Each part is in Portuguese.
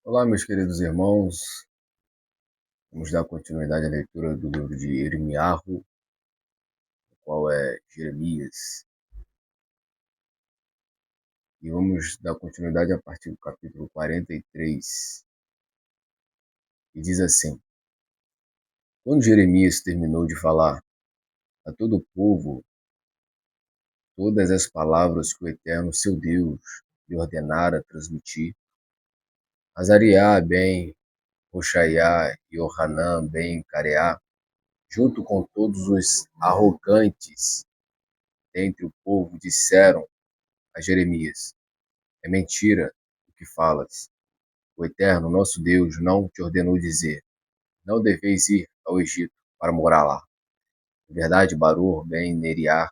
Olá, meus queridos irmãos. Vamos dar continuidade à leitura do livro de Irmiarro, o qual é Jeremias. E vamos dar continuidade a partir do capítulo 43, que diz assim: Quando Jeremias terminou de falar a todo o povo todas as palavras que o Eterno, seu Deus, lhe ordenara transmitir, Azariah ben Hoshaiá e Ohanã ben Careá, junto com todos os arrogantes dentre o povo, disseram a Jeremias: É mentira o que falas. O Eterno, nosso Deus, não te ordenou dizer: Não deveis ir ao Egito para morar lá. Na verdade, Baruch ben Neriá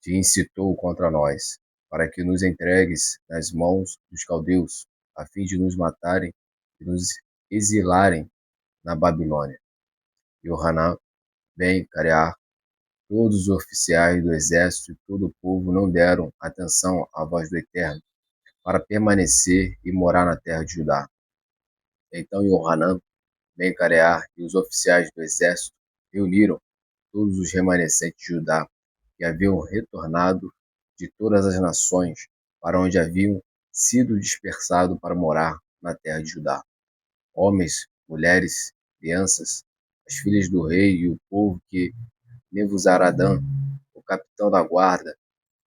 te incitou contra nós, para que nos entregues nas mãos dos caldeus, a fim de nos matarem e nos exilarem na Babilônia. E Hanan ben Careá, todos os oficiais do exército e todo o povo não deram atenção à voz do Eterno, para permanecer e morar na terra de Judá. Então Yohanan, ben Careá e os oficiais do exército reuniram todos os remanescentes de Judá que haviam retornado de todas as nações para onde haviam sido dispersados para morar na terra de Judá. Homens, mulheres, crianças, as filhas do rei e o povo que Nebuzaradã, o capitão da guarda,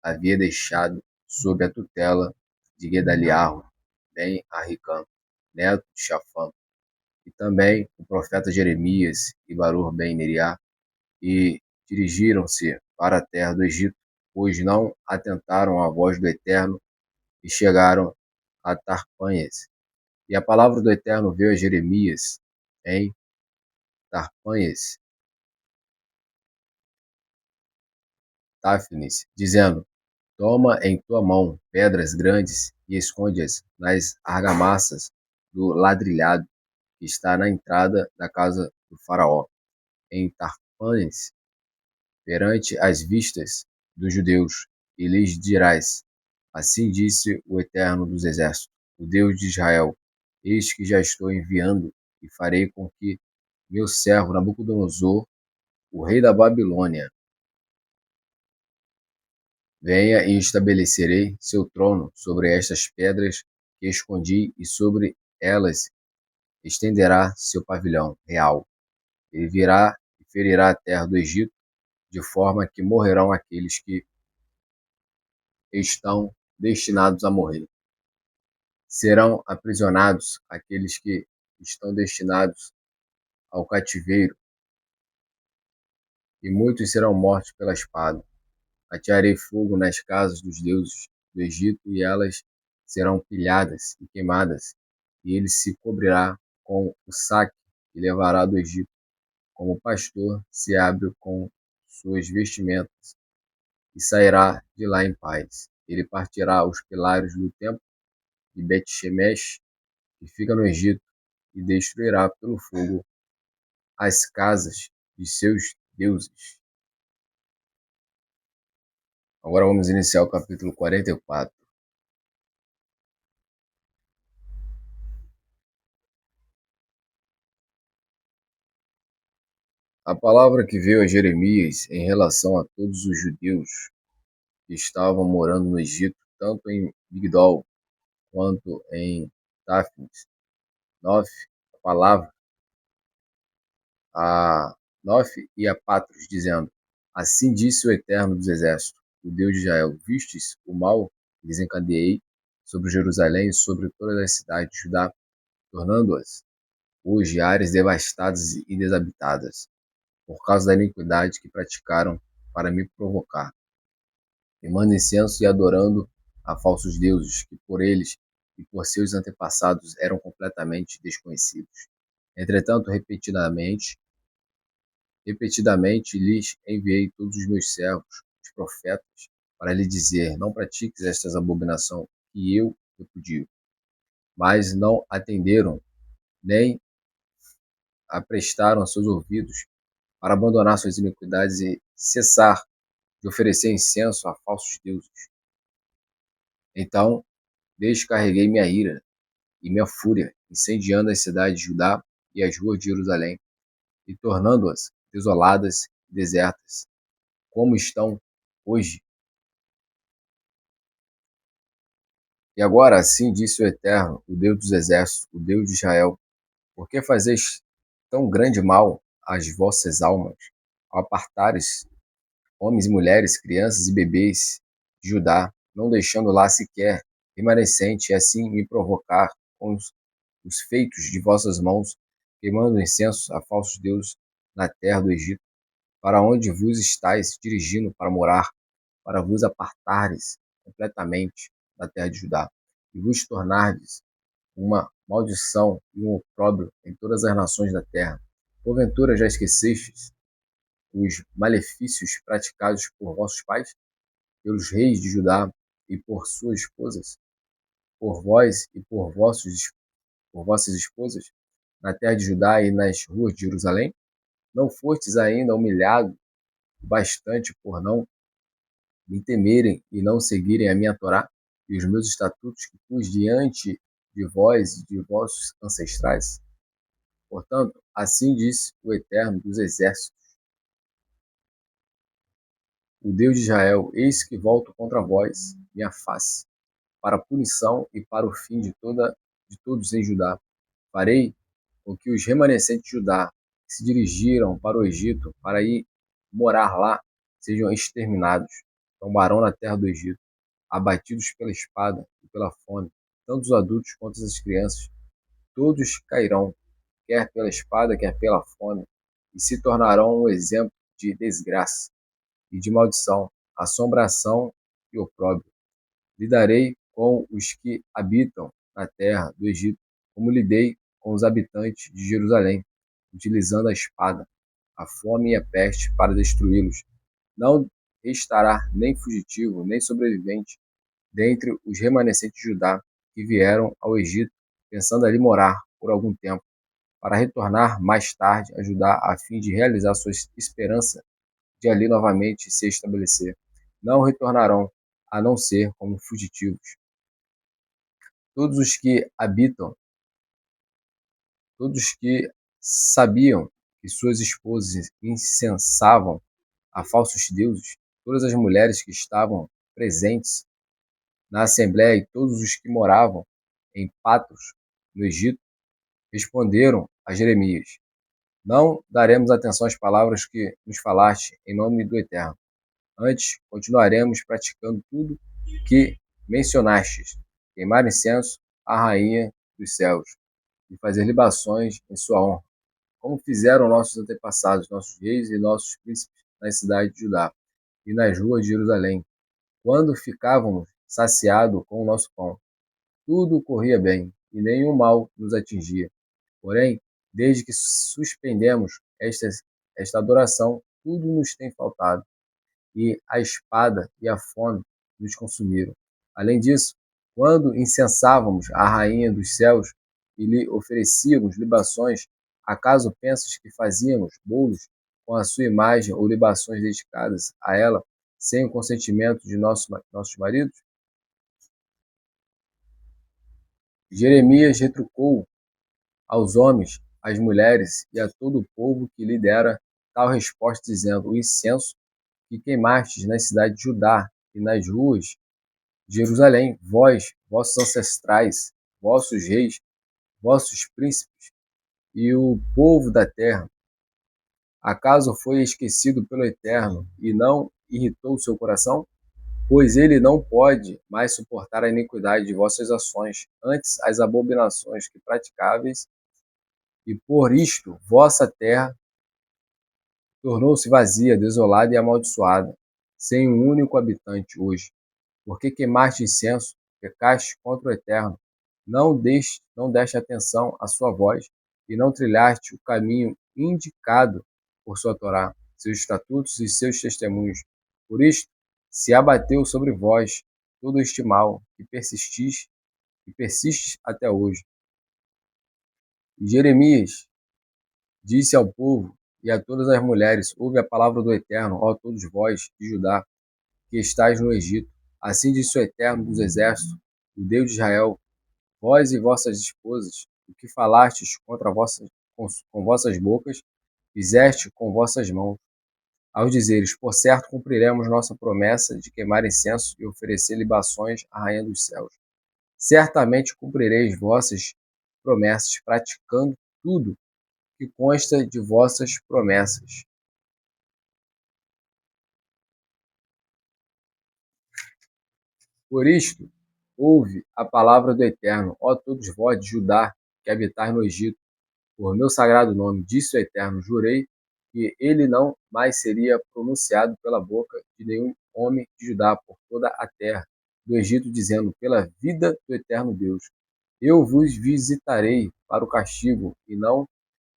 havia deixado sob a tutela de Gedaliah ben Ahicam, neto de Shafã, e também o profeta Jeremias e Baruch ben Neriá, e dirigiram-se para a terra do Egito, pois não atentaram à voz do Eterno e chegaram a Tarpanhes. E a palavra do Eterno veio a Jeremias em Tarpanhes, Táfnis, dizendo: Toma em tua mão pedras grandes e esconde-as nas argamassas do ladrilhado que está na entrada da casa do faraó, em Tarpanes, perante as vistas dos judeus, e lhes dirás: Assim disse o Eterno dos Exércitos, o Deus de Israel: Eis que já estou enviando e farei com que meu servo Nabucodonosor, o rei da Babilônia, venha e estabelecerei seu trono sobre estas pedras que escondi e sobre elas estenderá seu pavilhão real. Ele virá e ferirá a terra do Egito, de forma que morrerão aqueles que estão destinados a morrer. Serão aprisionados aqueles que estão destinados ao cativeiro, e muitos serão mortos pela espada. Atearei fogo nas casas dos deuses do Egito, e elas serão pilhadas e queimadas, e ele se cobrirá com o saque e levará do Egito, como o pastor se abre com suas vestimentas, e sairá de lá em paz. Ele partirá os pilares do templo de Bet-Shemesh, que fica no Egito, e destruirá pelo fogo as casas de seus deuses. Agora vamos iniciar o capítulo 44. A palavra que veio a Jeremias em relação a todos os judeus que estavam morando no Egito, tanto em Migdol quanto em Táfnis, Nof, a palavra a Nof e a Patros, dizendo: Assim disse o Eterno dos Exércitos, o Deus de Israel: Vistes o mal que desencadeei sobre Jerusalém e sobre todas as cidades de Judá, tornando-as hoje áreas devastadas e desabitadas, por causa da iniquidade que praticaram para me provocar, queimando incenso e adorando a falsos deuses, que por eles e por seus antepassados eram completamente desconhecidos. Entretanto, repetidamente lhes enviei todos os meus servos, os profetas, para lhe dizer: Não pratiques estas abominações que eu repudio. Mas não atenderam, nem aprestaram seus ouvidos para abandonar suas iniquidades e cessar de oferecer incenso a falsos deuses. Então descarreguei minha ira e minha fúria, incendiando as cidades de Judá e as ruas de Jerusalém, e tornando-as desoladas e desertas, como estão hoje. E agora, assim disse o Eterno, o Deus dos exércitos, o Deus de Israel: por que fazeis tão grande mal às vossas almas, ao apartares homens e mulheres, crianças e bebês de Judá, não deixando lá sequer remanescente, e assim me provocar com os feitos de vossas mãos, queimando incenso a falsos deuses na terra do Egito, para onde vos estáis dirigindo para morar, para vos apartares completamente da terra de Judá, e vos tornardes uma maldição e um opróbrio em todas as nações da terra. Porventura já esquecestes os malefícios praticados por vossos pais, pelos reis de Judá e por suas esposas, por vós e por vossas esposas, na terra de Judá e nas ruas de Jerusalém? Não fostes ainda humilhado bastante por não me temerem e não seguirem a minha Torá e os meus estatutos que pus diante de vós e de vossos ancestrais? Portanto, assim disse o Eterno dos Exércitos, o Deus de Israel: eis que volto contra vós minha face, para a punição e para o fim de todos em Judá. Farei com que os remanescentes de Judá, que se dirigiram para o Egito para ir morar lá, sejam exterminados. Tombarão na terra do Egito, abatidos pela espada e pela fome, tanto os adultos quanto as crianças. Todos cairão, quer pela espada, quer pela fome, e se tornarão um exemplo de desgraça e de maldição, assombração e opróbrio. Lidarei com os que habitam na terra do Egito, como lidei com os habitantes de Jerusalém, utilizando a espada, a fome e a peste para destruí-los. Não restará nem fugitivo, nem sobrevivente dentre os remanescentes de Judá que vieram ao Egito, pensando ali morar por algum tempo, para retornar mais tarde a Judá a fim de realizar sua esperança de ali novamente se estabelecer. Não retornarão, a não ser como fugitivos. Todos os que habitam, todos que sabiam que suas esposas incensavam a falsos deuses, todas as mulheres que estavam presentes na assembleia e todos os que moravam em Patros, no Egito, responderam a Jeremias: não daremos atenção às palavras que nos falaste em nome do Eterno. Antes, continuaremos praticando tudo que mencionastes: queimar incenso à rainha dos céus e fazer libações em sua honra, como fizeram nossos antepassados, nossos reis e nossos príncipes nas cidades de Judá e nas ruas de Jerusalém, quando ficávamos saciados com o nosso pão. Tudo corria bem e nenhum mal nos atingia. Porém, desde que suspendemos esta adoração, tudo nos tem faltado, e a espada e a fome nos consumiram. Além disso, quando incensávamos a rainha dos céus e lhe oferecíamos libações, acaso pensas que fazíamos bolos com a sua imagem ou libações dedicadas a ela, sem o consentimento de nossos maridos? Jeremias retrucou aos homens, às mulheres e a todo o povo que lhe dera tal resposta, dizendo: o incenso que queimastes na cidade de Judá e nas ruas de Jerusalém, vós, vossos ancestrais, vossos reis, vossos príncipes e o povo da terra, acaso foi esquecido pelo Eterno e não irritou seu coração? Pois ele não pode mais suportar a iniquidade de vossas ações, antes as abominações que praticáveis, e por isto vossa terra tornou-se vazia, desolada e amaldiçoada, sem um único habitante hoje. Porque queimaste incenso, pecaste contra o Eterno, não deste atenção à sua voz, e não trilhaste o caminho indicado por sua Torá, seus estatutos e seus testemunhos. Por isto, se abateu sobre vós todo este mal, e persistes até hoje. E Jeremias disse ao povo e a todas as mulheres: ouve a palavra do Eterno, ó todos vós de Judá, que estáis no Egito. Assim disse o Eterno dos Exércitos, o Deus de Israel: vós e vossas esposas, o que falastes com vossas bocas, fizeste com vossas mãos, ao dizeres, por certo cumpriremos nossa promessa de queimar incenso e oferecer libações à Rainha dos céus. Certamente cumprireis vossas promessas, praticando tudo que consta de vossas promessas. Por isto, ouve a palavra do Eterno, ó todos vós de Judá, que habitais no Egito. Por meu sagrado nome, disse o Eterno, jurei que ele não mais seria pronunciado pela boca de nenhum homem de Judá por toda a terra do Egito, dizendo, pela vida do Eterno Deus, eu vos visitarei para o castigo e não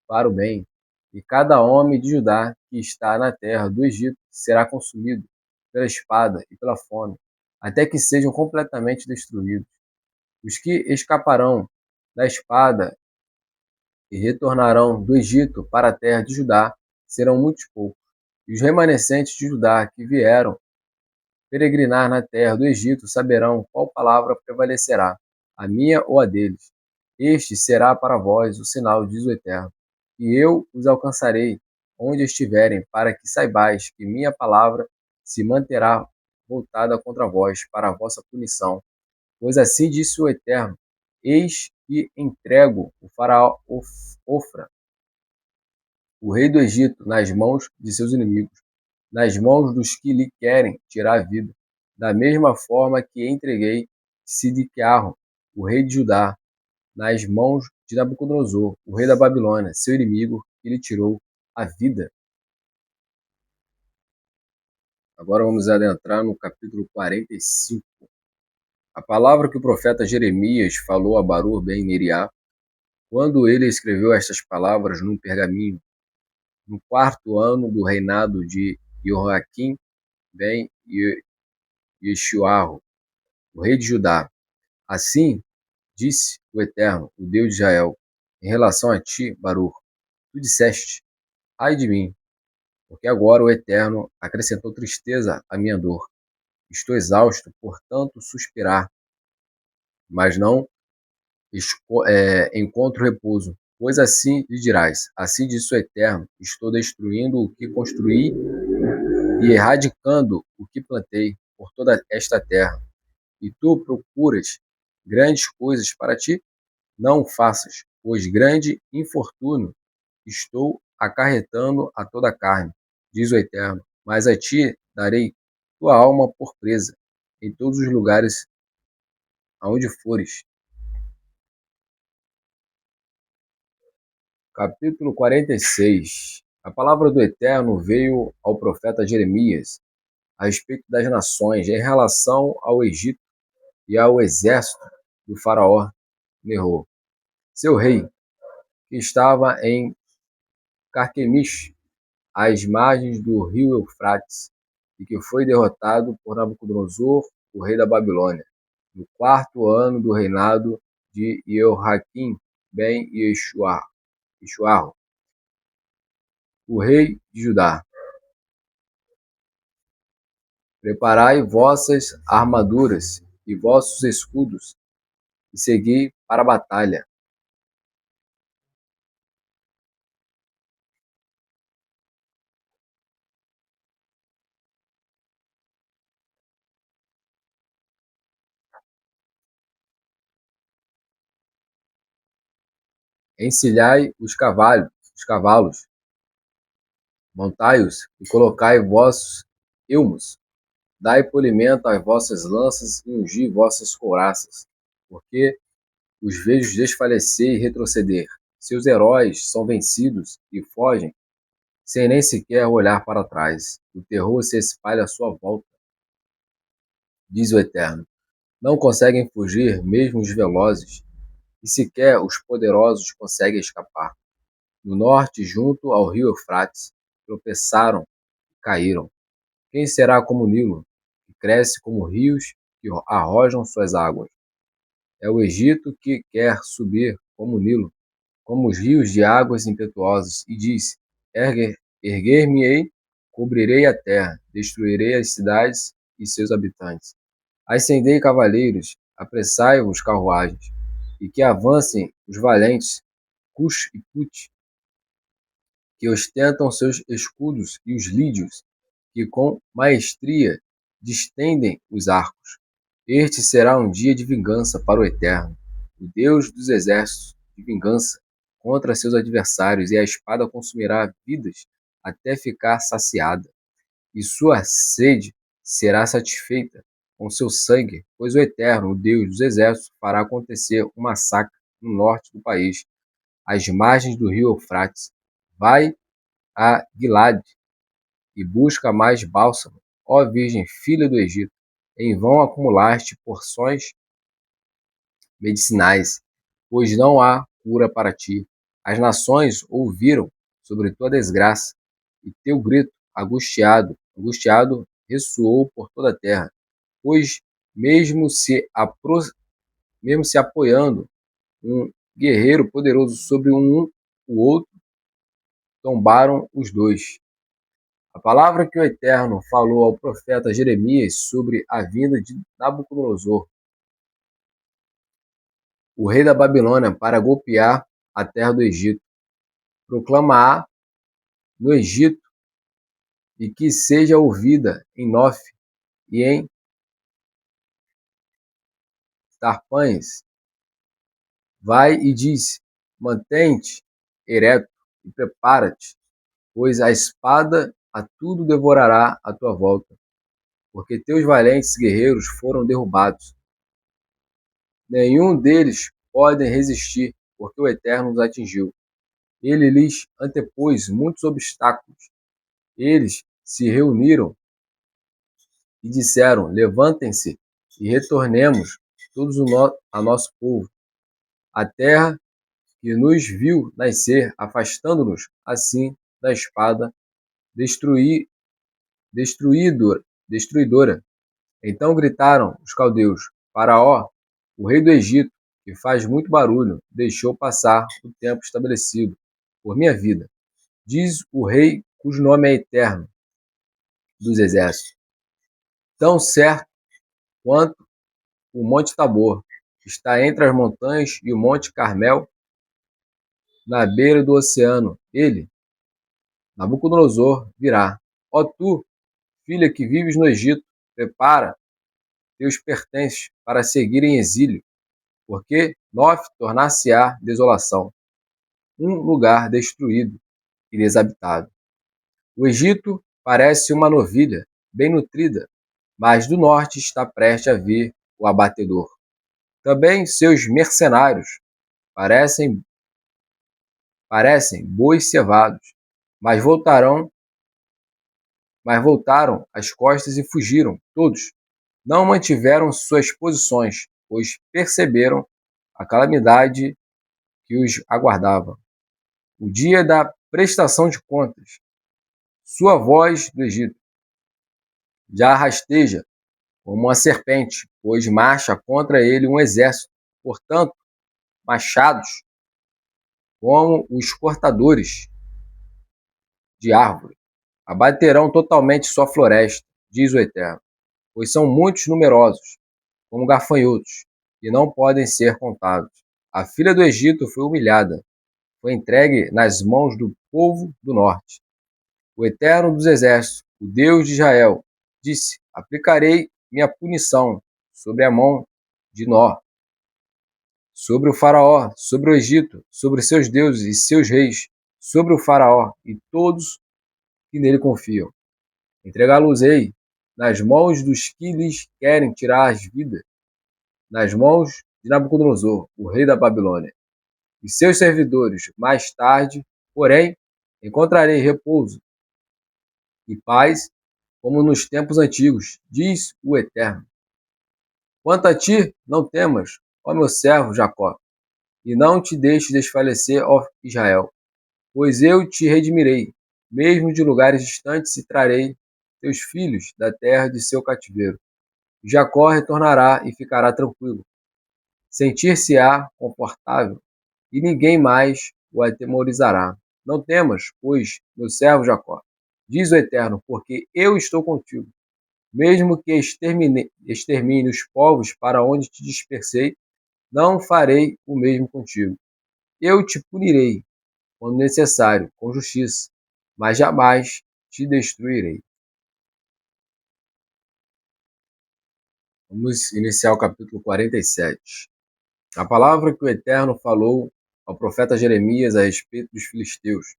para o bem. E cada homem de Judá que está na terra do Egito será consumido pela espada e pela fome, até que sejam completamente destruídos. Os que escaparão da espada e retornarão do Egito para a terra de Judá serão muitos poucos. E os remanescentes de Judá que vieram peregrinar na terra do Egito saberão qual palavra prevalecerá, a minha ou a deles. Este será para vós o sinal, diz o Eterno, e eu os alcançarei onde estiverem, para que saibais que minha palavra se manterá voltada contra vós, para a vossa punição. Pois assim disse o Eterno, eis que entrego o faraó Ofra, o rei do Egito, nas mãos de seus inimigos, nas mãos dos que lhe querem tirar a vida, da mesma forma que entreguei Sidiquiarro, o rei de Judá, nas mãos de Nabucodonosor, o rei da Babilônia, seu inimigo, que lhe tirou a vida. Agora vamos adentrar no capítulo 45. A palavra que o profeta Jeremias falou a Baruch ben Neriá, quando ele escreveu estas palavras num pergaminho, no quarto ano do reinado de Jeoaquim ben Yeshuarro, o rei de Judá. Assim disse o Eterno, o Deus de Israel, em relação a ti, Baruch, tu disseste, ai de mim, porque agora o Eterno acrescentou tristeza à minha dor. Estou exausto, portanto suspirar, mas não encontro repouso. Pois assim lhe dirás, assim disse o Eterno, estou destruindo o que construí e erradicando o que plantei por toda esta terra. E tu procuras grandes coisas para ti? Não o faças, pois grande infortúnio estou acarretando a toda a carne, diz o Eterno. Mas a ti darei tua alma por presa, em todos os lugares aonde fores. Capítulo 46. A palavra do Eterno veio ao profeta Jeremias a respeito das nações em relação ao Egito e ao exército do faraó Nerô, seu rei, que estava em Carquemish, às margens do rio Eufrates, e que foi derrotado por Nabucodonosor, o rei da Babilônia, no quarto ano do reinado de Jeoaquim ben Yeshuarro, o rei de Judá. Preparai vossas armaduras e vossos escudos, e segui para a batalha. Encilhai os cavalos, montai-os e colocai vossos elmos. Dai polimento às vossas lanças e ungi vossas couraças, porque os vejo desfalecer e retroceder. Seus heróis são vencidos e fogem, sem nem sequer olhar para trás. O terror se espalha à sua volta, diz o Eterno. Não conseguem fugir mesmo os velozes, e sequer os poderosos conseguem escapar. No norte, junto ao rio Eufrates, tropeçaram e caíram. Quem será como o Nilo, que cresce como rios que arrojam suas águas? É o Egito que quer subir como o Nilo, como os rios de águas impetuosas, e diz: Erguer-me-ei, cobrirei a terra, destruirei as cidades e seus habitantes. Ascendei cavaleiros, apressai-vos carruagens. e que avancem os valentes Cush e Put, que ostentam seus escudos, e os lídios, que com maestria distendem os arcos. Este será um dia de vingança para o Eterno, o Deus dos exércitos, de vingança contra seus adversários, e a espada consumirá vidas até ficar saciada, e sua sede será satisfeita com seu sangue, pois o Eterno, o Deus dos exércitos, fará acontecer um massacre no norte do país, às margens do rio Eufrates. Vai a Gilade e busca mais bálsamo, ó Virgem filha do Egito. Em vão acumulaste porções medicinais, pois não há cura para ti. As nações ouviram sobre tua desgraça, e teu grito angustiado, ressoou por toda a terra, pois mesmo se apoiando um guerreiro poderoso sobre o outro, tombaram os dois. A palavra que o Eterno falou ao profeta Jeremias sobre a vinda de Nabucodonosor, o rei da Babilônia, para golpear a terra do Egito. Proclama-a no Egito, e que seja ouvida em Nof e em Tarpães. Vai e diz: mantém-te ereto e prepara-te, pois a espada a tudo devorará à tua volta, porque teus valentes guerreiros foram derrubados. Nenhum deles pode resistir, porque o Eterno os atingiu. Ele lhes antepôs muitos obstáculos. Eles se reuniram e disseram: levantem-se e retornemos todos a nosso povo. A terra que nos viu nascer, afastando-nos assim da espada destruidora. Então gritaram os caldeus: Faraó, o rei do Egito, que faz muito barulho, deixou passar o tempo estabelecido por minha vida. Diz o rei cujo nome é Eterno dos exércitos. Tão certo quanto o Monte Tabor está entre as montanhas e o Monte Carmel na beira do oceano, ele, Nabucodonosor, virá. Ó tu, filha que vives no Egito, prepara teus pertences para seguir em exílio, porque Nof tornar-se-á desolação, um lugar destruído e desabitado. O Egito parece uma novilha, bem nutrida, mas do norte está prestes a vir o abatedor. Também seus mercenários parecem bois cevados, mas voltaram as costas e fugiram, todos. Não mantiveram suas posições, pois perceberam a calamidade que os aguardava. O dia da prestação de contas. Sua voz do Egito já rasteja como uma serpente, pois marcha contra ele um exército. Portanto, machados como os cortadores de árvore abaterão totalmente sua floresta, diz o Eterno, pois são muitos numerosos, como gafanhotos, e não podem ser contados. A filha do Egito foi humilhada, foi entregue nas mãos do povo do norte. O Eterno dos exércitos, o Deus de Israel, disse: aplicarei minha punição sobre a mão de Nó, sobre o Faraó, sobre o Egito, sobre seus deuses e seus reis, sobre o Faraó e todos que nele confiam. Entregá-los-ei nas mãos dos que lhes querem tirar as vidas, nas mãos de Nabucodonosor, o rei da Babilônia, e seus servidores. Mais tarde, porém, encontrarei repouso e paz, como nos tempos antigos, diz o Eterno. Quanto a ti, não temas, ó meu servo Jacó, e não te deixes desfalecer, ó Israel, pois eu te redimirei, mesmo de lugares distantes, e trarei teus filhos da terra de seu cativeiro. Jacó retornará e ficará tranquilo, sentir-se-á confortável, e ninguém mais o atemorizará. Não temas, pois, meu servo Jacó, diz o Eterno, porque eu estou contigo. Mesmo que extermine os povos para onde te dispersei, Não farei o mesmo contigo. Eu te punirei, quando necessário, com justiça, mas jamais te destruirei. Vamos iniciar o capítulo 47. A palavra que o Eterno falou ao profeta Jeremias a respeito dos filisteus,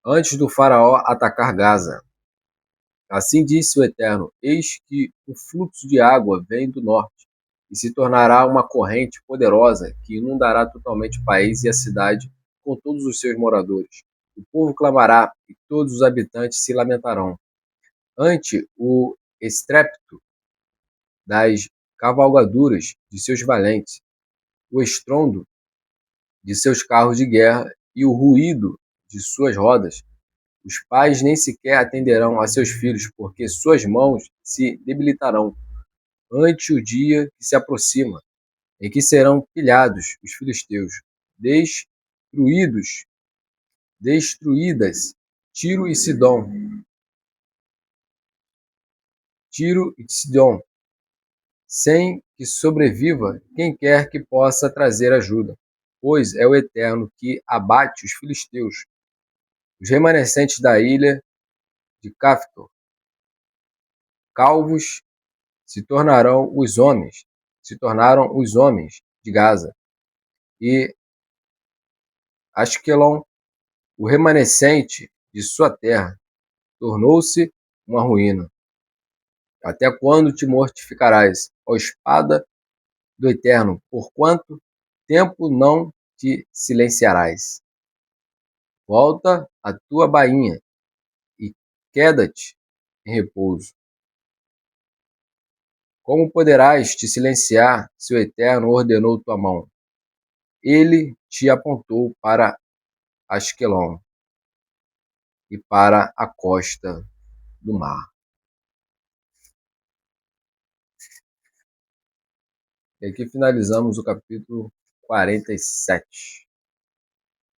antes do faraó atacar Gaza. Assim disse o Eterno: Eis que o fluxo de água vem do norte, e se tornará uma corrente poderosa que inundará totalmente o país e a cidade com todos os seus moradores. O povo clamará e todos os habitantes se lamentarão. Ante o estrépito das cavalgaduras de seus valentes, o estrondo de seus carros de guerra e o ruído de suas rodas, os pais nem sequer atenderão a seus filhos, porque suas mãos se debilitarão ante o dia que se aproxima, em que serão pilhados os filisteus, destruídos, destruídas Tiro e Sidom, Tiro e Sidom, sem que sobreviva quem quer que possa trazer ajuda, pois é o Eterno que abate os filisteus, os remanescentes da ilha de Caftor, calvos se tornaram os homens de Gaza, e Asquelon, o remanescente de sua terra, tornou-se uma ruína. Até quando te mortificarás, ó espada do Eterno? Por quanto tempo não te silenciarás? Volta a tua bainha e queda-te em repouso. Como poderás te silenciar se o Eterno ordenou tua mão? Ele te apontou para Asquelon e para a costa do mar. E aqui finalizamos o capítulo 47.